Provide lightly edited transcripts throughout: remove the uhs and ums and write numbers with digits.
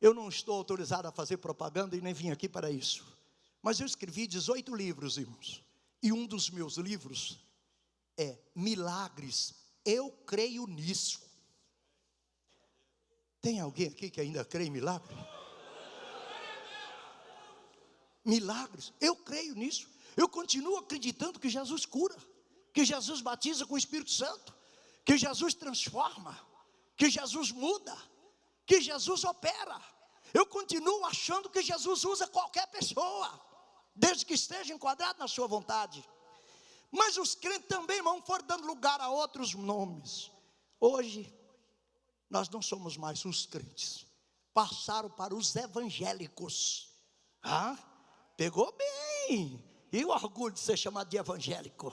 Eu não estou autorizado a fazer propaganda e nem vim aqui para isso. Mas eu escrevi 18 livros, irmãos. E um dos meus livros é Milagres. Eu creio nisso. Tem alguém aqui que ainda crê em milagre? Milagres, eu creio nisso. Eu continuo acreditando que Jesus cura, que Jesus batiza com o Espírito Santo, que Jesus transforma, que Jesus muda, que Jesus opera. Eu continuo achando que Jesus usa qualquer pessoa, desde que esteja enquadrado na sua vontade. Mas os crentes também, irmão, foram dando lugar a outros nomes. Hoje, nós não somos mais os crentes, passaram para os evangélicos. Pegou bem. E o orgulho de ser chamado de evangélico?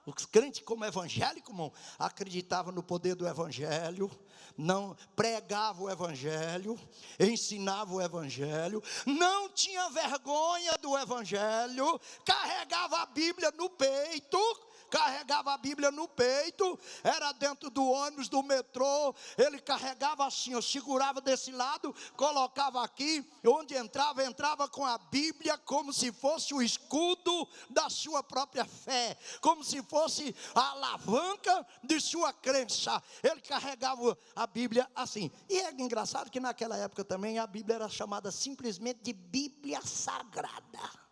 Os crentes como evangélico, irmão, acreditavam no poder do evangelho, não pregavam o evangelho, ensinavam o evangelho, não tinha vergonha do evangelho, carregava a Bíblia no peito, era dentro do ônibus, do metrô, ele carregava assim, eu segurava desse lado, colocava aqui, onde entrava com a Bíblia, como se fosse o escudo da sua própria fé, como se fosse a alavanca de sua crença. Ele carregava a Bíblia assim. E é engraçado que naquela época também a Bíblia era chamada simplesmente de Bíblia Sagrada.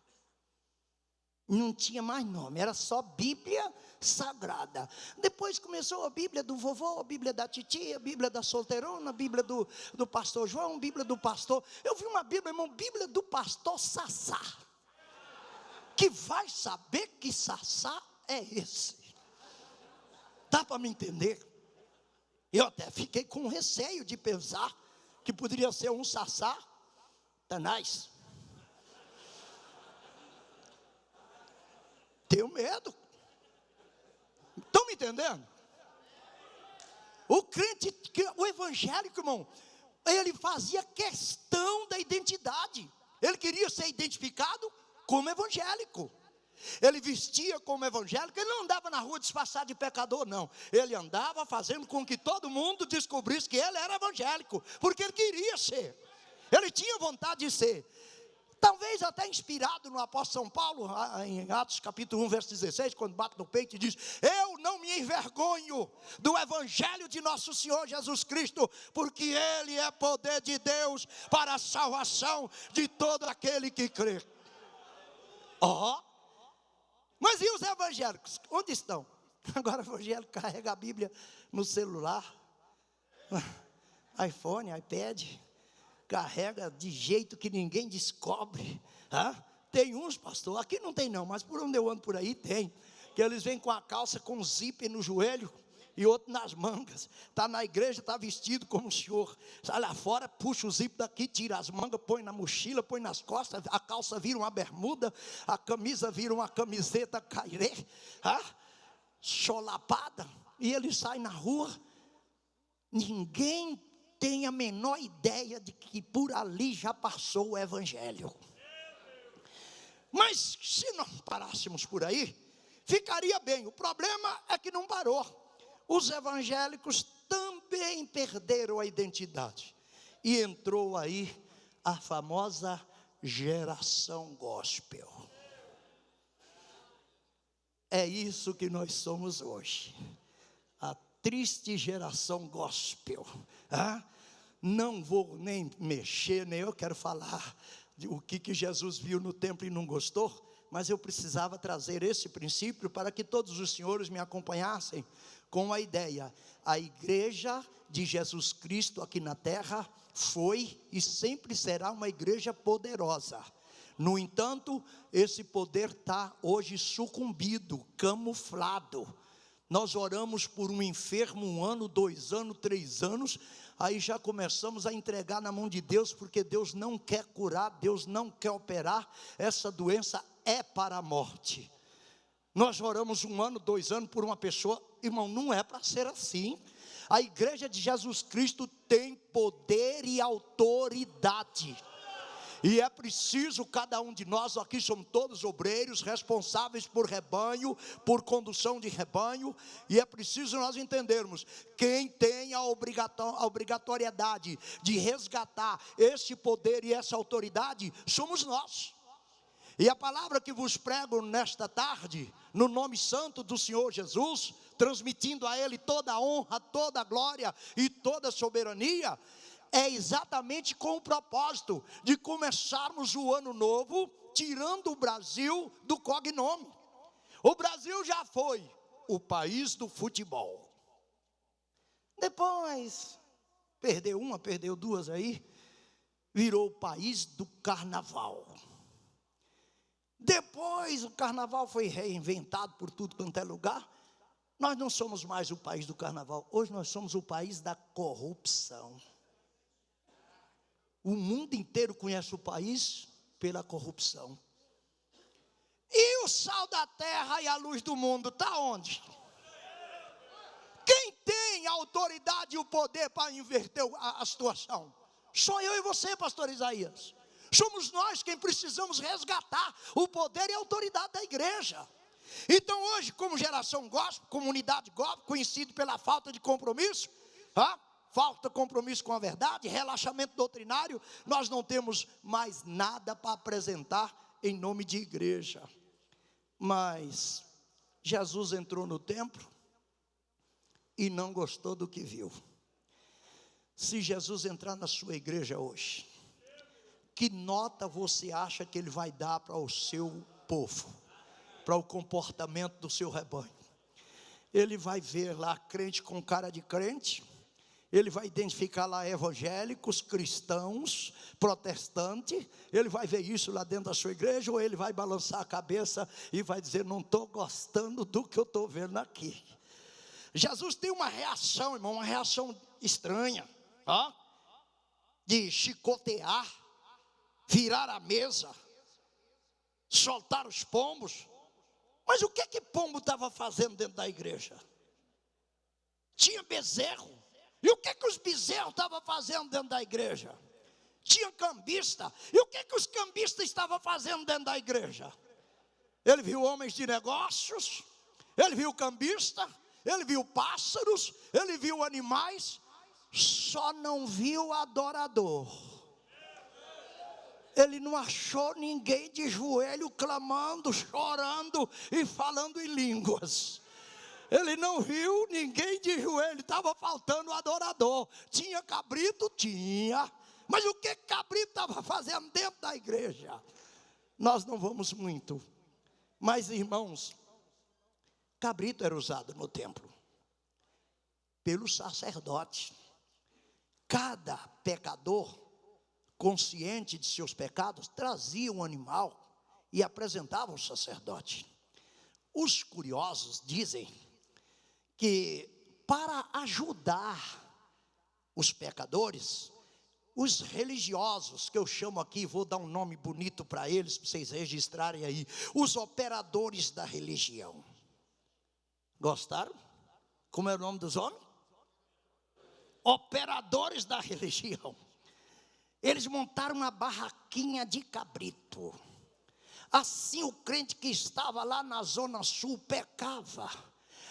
Não tinha mais nome, era só Bíblia Sagrada. Depois começou a Bíblia do vovô, a Bíblia da titia, a Bíblia da solteirona, a Bíblia do pastor João, a Bíblia do pastor. Eu vi uma Bíblia, irmão, Bíblia do pastor Sassá. Que vai saber que Sassá é esse? Dá para me entender? Eu até fiquei com receio de pensar que poderia ser um Sassá Tanás. Tenho medo. Estão me entendendo? O crente, o evangélico, irmão, ele fazia questão da identidade. Ele queria ser identificado como evangélico. Ele vestia como evangélico. Ele não andava na rua disfarçado de pecador, não. Ele andava fazendo com que todo mundo descobrisse que ele era evangélico, porque ele queria ser. Ele tinha vontade de ser. Talvez até inspirado no apóstolo São Paulo, em Atos capítulo 1, verso 16, quando bate no peito e diz: eu não me envergonho do evangelho de nosso Senhor Jesus Cristo, porque Ele é poder de Deus para a salvação de todo aquele que crê. Mas e os evangélicos? Onde estão? Agora o evangélico carrega a Bíblia no celular, iPhone, iPad, carrega de jeito que ninguém descobre. Tem uns, pastor, aqui não tem não, mas por onde eu ando por aí tem, que eles vêm com a calça com zíper no joelho e outro nas mangas. Está na igreja, está vestido como o senhor, sai lá fora, puxa o zíper daqui, tira as mangas, põe na mochila, põe nas costas, a calça vira uma bermuda, a camisa vira uma camiseta cairê, cholapada, e ele sai na rua. Ninguém tem a menor ideia de que por ali já passou o evangelho. Mas se nós parássemos por aí, ficaria bem. O problema é que não parou. Os evangélicos também perderam a identidade. E entrou aí a famosa geração gospel. É isso que nós somos hoje. A triste geração gospel. Não vou nem mexer, nem eu quero falar de o que Jesus viu no templo e não gostou, mas eu precisava trazer esse princípio para que todos os senhores me acompanhassem com a ideia. A igreja de Jesus Cristo aqui na terra foi e sempre será uma igreja poderosa. No entanto, esse poder está hoje sucumbido, camuflado. Nós oramos por um enfermo 1 ano, 2 anos, 3 anos, aí já começamos a entregar na mão de Deus, porque Deus não quer curar, Deus não quer operar, essa doença é para a morte. Nós oramos 1 ano, 2 anos por uma pessoa, irmão, não é para ser assim. A igreja de Jesus Cristo tem poder e autoridade. E é preciso, cada um de nós aqui somos todos obreiros, responsáveis por rebanho, por condução de rebanho. E é preciso nós entendermos, quem tem a obrigatoriedade de resgatar esse poder e essa autoridade, somos nós. E a palavra que vos prego nesta tarde, no nome santo do Senhor Jesus, transmitindo a Ele toda a honra, toda a glória e toda a soberania, é exatamente com o propósito de começarmos o ano novo, tirando o Brasil do cognome. O Brasil já foi o país do futebol. Depois, perdeu uma, perdeu duas aí, virou o país do carnaval. Depois o carnaval foi reinventado por tudo quanto é lugar. Nós não somos mais o país do carnaval. Hoje nós somos o país da corrupção. O mundo inteiro conhece o país pela corrupção. E o sal da terra e a luz do mundo está onde? Quem tem a autoridade e o poder para inverter a situação? Sou eu e você, pastor Isaías. Somos nós quem precisamos resgatar o poder e a autoridade da igreja. Então hoje, como geração gospel, comunidade gospel, conhecido pela falta de compromisso, falta de compromisso com a verdade, relaxamento doutrinário, nós não temos mais nada para apresentar em nome de igreja. Mas Jesus entrou no templo e não gostou do que viu. Se Jesus entrar na sua igreja hoje, que nota você acha que ele vai dar para o seu povo, para o comportamento do seu rebanho? Ele vai ver lá crente com cara de crente, ele vai identificar lá evangélicos, cristãos, protestantes, ele vai ver isso lá dentro da sua igreja, ou ele vai balançar a cabeça e vai dizer, não estou gostando do que eu estou vendo aqui. Jesus tem uma reação, irmão, uma reação estranha, de chicotear, virar a mesa, soltar os pombos. Mas o que pombo estava fazendo dentro da igreja? Tinha bezerro. E o que os bezerros estavam fazendo dentro da igreja? Tinha cambista. E o que os cambistas estavam fazendo dentro da igreja? Ele viu homens de negócios, ele viu cambista, ele viu pássaros, ele viu animais, só não viu adorador. Ele não achou ninguém de joelho, clamando, chorando e falando em línguas. Ele não viu ninguém de joelho, estava faltando o adorador. Tinha cabrito? Tinha. Mas o que cabrito estava fazendo dentro da igreja? Nós não vamos muito. Mas, irmãos, cabrito era usado no templo pelo sacerdote. Cada pecador, consciente de seus pecados, trazia um animal e apresentava ao sacerdote. Os curiosos dizem que para ajudar os pecadores, os religiosos, que eu chamo aqui, vou dar um nome bonito para eles, para vocês registrarem aí, os operadores da religião. Gostaram? Como é o nome dos homens? Operadores da religião. Eles montaram uma barraquinha de cabrito. Assim o crente que estava lá na zona sul pecava,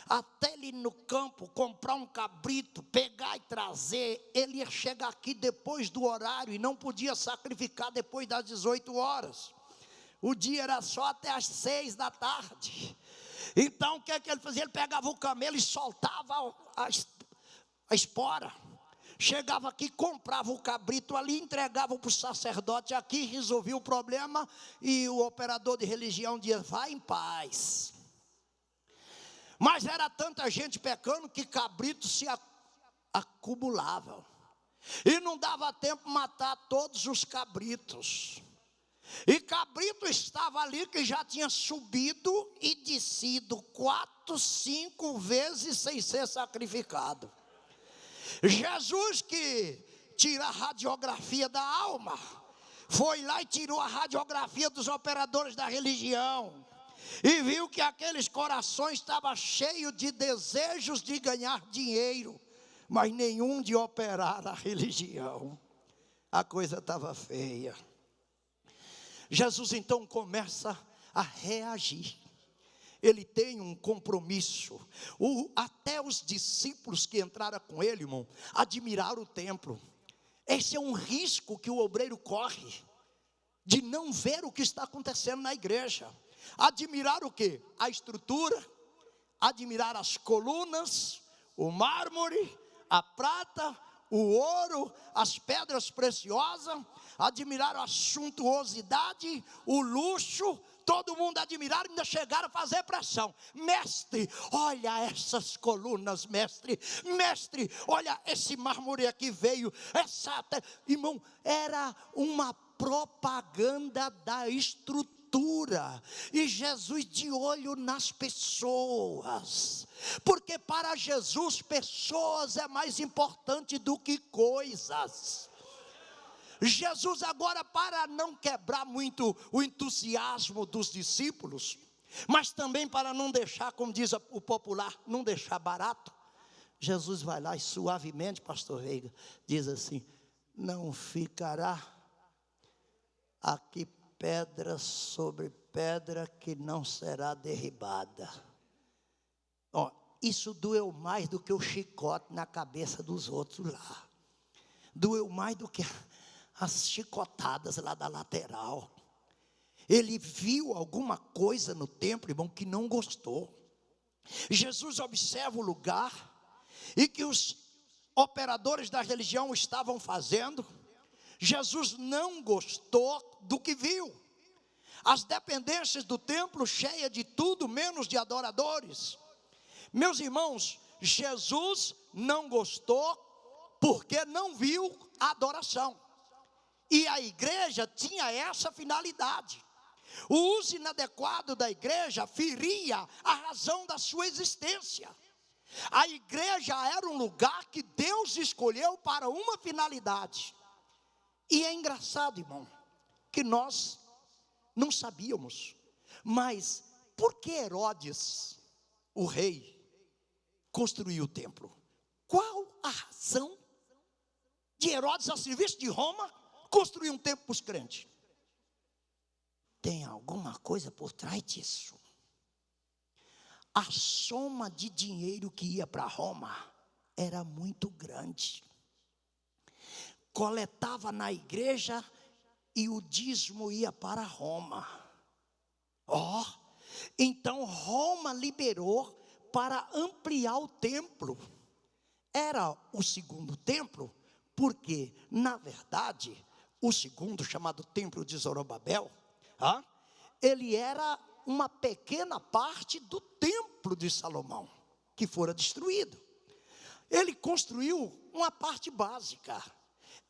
até ele ir no campo comprar um cabrito, pegar e trazer, ele ia chegar aqui depois do horário e não podia sacrificar depois das 18 horas. O dia era só até as 6 da tarde. Então o que ele fazia? Ele pegava o camelo e soltava a espora. Chegava aqui, comprava o cabrito ali, entregava para o sacerdote aqui, resolvia o problema, e o operador de religião dizia, vai em paz. Mas era tanta gente pecando que cabrito se acumulava. E não dava tempo de matar todos os cabritos. E cabrito estava ali que já tinha subido e descido 4, 5 vezes sem ser sacrificado. Jesus, que tira a radiografia da alma, foi lá e tirou a radiografia dos operadores da religião e viu que aqueles corações estavam cheios de desejos de ganhar dinheiro, mas nenhum de operar a religião. A coisa estava feia. Jesus então começa a reagir. Ele tem um compromisso. Até os discípulos que entraram com ele, irmão, admiraram o templo. Esse é um risco que o obreiro corre, de não ver o que está acontecendo na igreja. Admirar o quê? A estrutura, admirar as colunas, o mármore, a prata, o ouro, as pedras preciosas, admirar a suntuosidade, o luxo. Todo mundo admiraram e ainda chegaram a fazer pressão. Mestre, olha essas colunas, mestre. Mestre, olha esse mármore aqui veio. Irmão, era uma propaganda da estrutura. E Jesus de olho nas pessoas. Porque para Jesus, pessoas é mais importante do que coisas. Jesus agora, para não quebrar muito o entusiasmo dos discípulos, mas também para não deixar, como diz o popular, não deixar barato, Jesus vai lá e suavemente, pastor Veiga, diz assim: não ficará aqui pedra sobre pedra que não será derribada. Ó, isso doeu mais do que o chicote na cabeça dos outros lá. Doeu mais do que as chicotadas lá da lateral. Ele viu alguma coisa no templo, irmão, que não gostou. Jesus observa o lugar e que os operadores da religião estavam fazendo. Jesus não gostou do que viu. As dependências do templo cheias de tudo menos de adoradores. Meus irmãos, Jesus não gostou porque não viu a adoração. E a igreja tinha essa finalidade. O uso inadequado da igreja feria a razão da sua existência. A igreja era um lugar que Deus escolheu para uma finalidade. E é engraçado, irmão, que nós não sabíamos. Mas por que Herodes, o rei, construiu o templo? Qual a razão de Herodes, a serviço de Roma, construir um templo para os crentes? Tem alguma coisa por trás disso. A soma de dinheiro que ia para Roma era muito grande. Coletava na igreja e o dízimo ia para Roma. Então Roma liberou para ampliar o templo. Era o segundo templo, porque na verdade o segundo, chamado templo de Zorobabel, ele era uma pequena parte do templo de Salomão, que fora destruído. Ele construiu uma parte básica.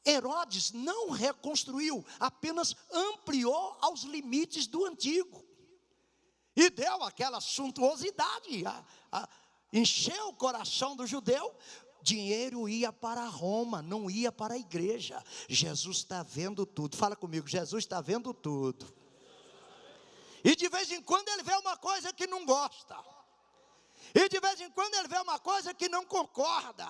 Herodes não reconstruiu, apenas ampliou aos limites do antigo. E deu aquela suntuosidade, encheu o coração do judeu. Dinheiro ia para Roma, não ia para a igreja. Jesus está vendo tudo. Fala comigo, Jesus está vendo tudo. E de vez em quando ele vê uma coisa que não gosta. E de vez em quando ele vê uma coisa que não concorda.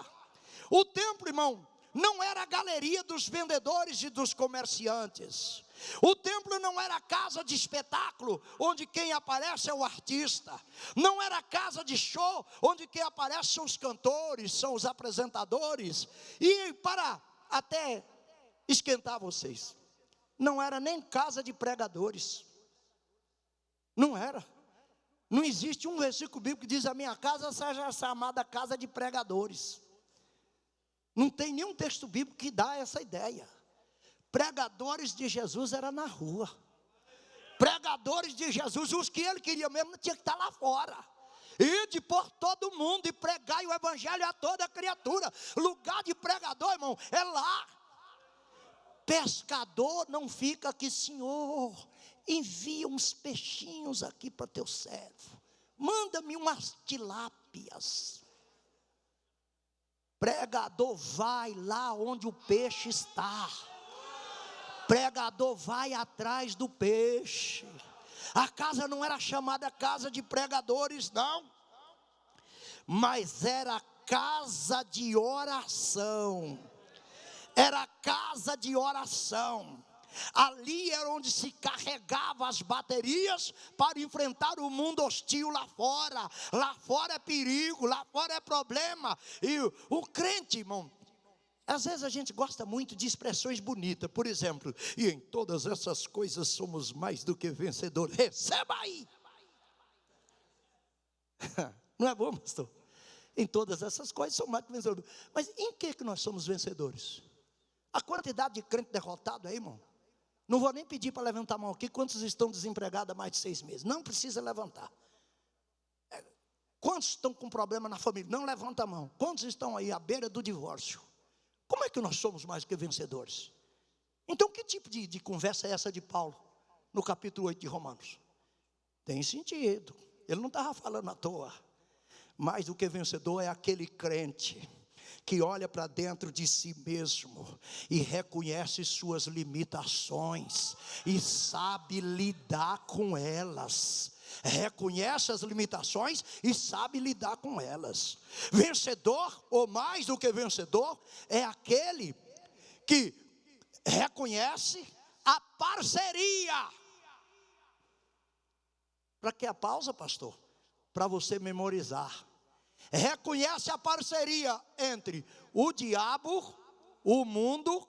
O templo, irmão, não era a galeria dos vendedores e dos comerciantes. O templo não era casa de espetáculo, onde quem aparece é o artista. Não era casa de show, onde quem aparece são os cantores, são os apresentadores. E para até esquentar vocês, não era nem casa de pregadores. Não era. Não existe um versículo bíblico que diz: a minha casa seja chamada casa de pregadores. Não tem nenhum texto bíblico que dá essa ideia. Pregadores de Jesus era na rua. Pregadores de Jesus, os que ele queria mesmo, tinha que estar lá fora. Ide por todo mundo e pregai o evangelho a toda criatura. Lugar de pregador, irmão, é lá. Pescador não fica aqui: Senhor, envia uns peixinhos aqui para teu servo. Manda-me umas tilápias. Pregador vai lá onde o peixe está. Pregador vai atrás do peixe. A casa não era chamada casa de pregadores, não, mas era casa de oração. Era casa de oração. Ali era onde se carregava as baterias para enfrentar o mundo hostil lá fora. Lá fora é perigo, lá fora é problema. E o crente, irmão, às vezes a gente gosta muito de expressões bonitas. Por exemplo, e em todas essas coisas somos mais do que vencedores. Receba aí. Não é bom, pastor? Em todas essas coisas somos mais do que vencedores. Mas em que nós somos vencedores? A quantidade de crente derrotado aí, irmão. Não vou nem pedir para levantar a mão aqui. Quantos estão desempregados há mais de 6 meses? Não precisa levantar. Quantos estão com problema na família? Não levanta a mão. Quantos estão aí à beira do divórcio? Como é que nós somos mais que vencedores? Então que tipo de conversa é essa de Paulo? No capítulo 8 de Romanos? Tem sentido. Ele não estava falando à toa. Mais do que vencedor é aquele crente que olha para dentro de si mesmo e reconhece suas limitações e sabe lidar com elas. Reconhece as limitações e sabe lidar com elas. Vencedor, ou mais do que vencedor, é aquele que reconhece a parceria. Para que a pausa, pastor? Para você memorizar. Reconhece a parceria entre o diabo, o mundo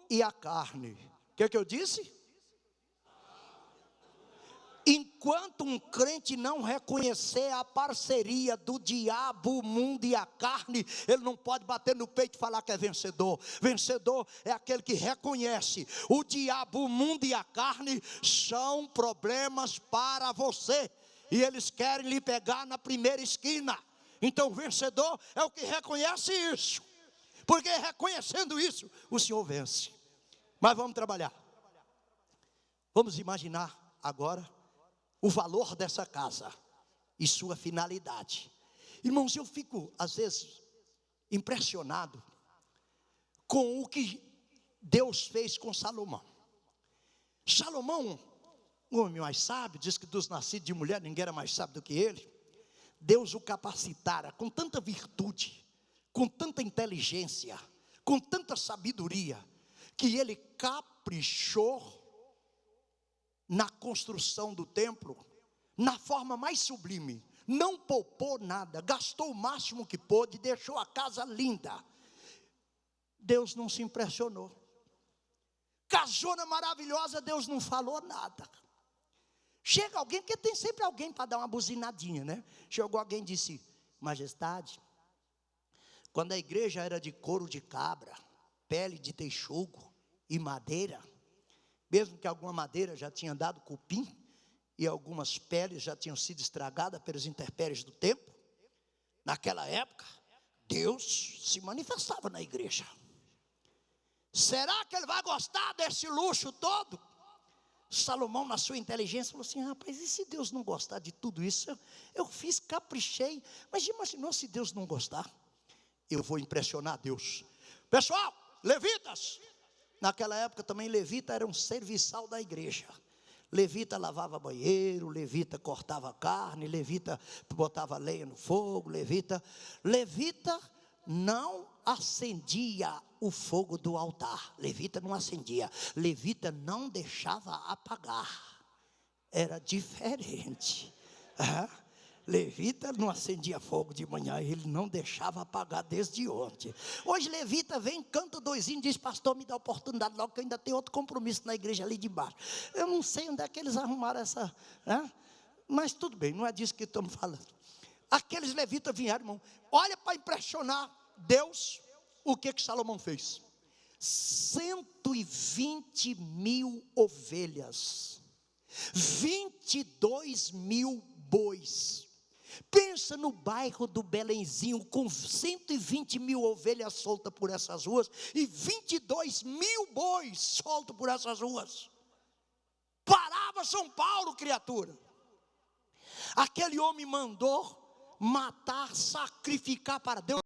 e a carne. O que eu disse? Enquanto um crente não reconhecer a parceria do diabo, o mundo e a carne, ele não pode bater no peito e falar que é vencedor. Vencedor é aquele que reconhece: o diabo, o mundo e a carne são problemas para você, e eles querem lhe pegar na primeira esquina. Então, vencedor é o que reconhece isso, porque reconhecendo isso, o Senhor vence. Mas vamos trabalhar. Vamos imaginar agora o valor dessa casa e sua finalidade. Irmãos, eu fico às vezes impressionado com o que Deus fez com Salomão. Salomão, um homem mais sábio, diz que dos nascidos de mulher ninguém era mais sábio do que ele. Deus o capacitara com tanta virtude, com tanta inteligência, com tanta sabedoria, que ele caprichou na construção do templo, na forma mais sublime. Não poupou nada, gastou o máximo que pôde, deixou a casa linda. Deus não se impressionou. Casona maravilhosa, Deus não falou nada. Chega alguém, porque tem sempre alguém para dar uma buzinadinha, né? Chegou alguém e disse: majestade, quando a igreja era de couro de cabra, pele de texugo e madeira, mesmo que alguma madeira já tinha dado cupim, e algumas peles já tinham sido estragadas pelos intempéries do tempo, naquela época, Deus se manifestava na igreja. Será que ele vai gostar desse luxo todo? Salomão, na sua inteligência, falou assim: rapaz, e se Deus não gostar de tudo isso? Eu fiz, caprichei, mas imaginou se Deus não gostar? Eu vou impressionar Deus. Pessoal, levitas, naquela época também levita era um serviçal da igreja. Levita lavava banheiro, levita cortava carne, levita botava lenha no fogo, levita não acendia o fogo do altar. Levita não acendia, levita não deixava apagar. Era diferente. Levita não acendia fogo de manhã, ele não deixava apagar desde ontem. Hoje levita vem, canta 2 hinos, diz: pastor, me dá oportunidade logo, que eu ainda tenho outro compromisso na igreja ali de baixo. Eu não sei onde é que eles arrumaram essa, mas tudo bem, não é disso que estamos falando. Aqueles levitas vieram, irmão, olha para impressionar Deus, o que Salomão fez? 120 mil ovelhas, 22 mil bois. Pensa no bairro do Belenzinho, com 120 mil ovelhas soltas por essas ruas, e 22 mil bois soltos por essas ruas. Parava São Paulo, criatura. Aquele homem mandou matar, sacrificar para Deus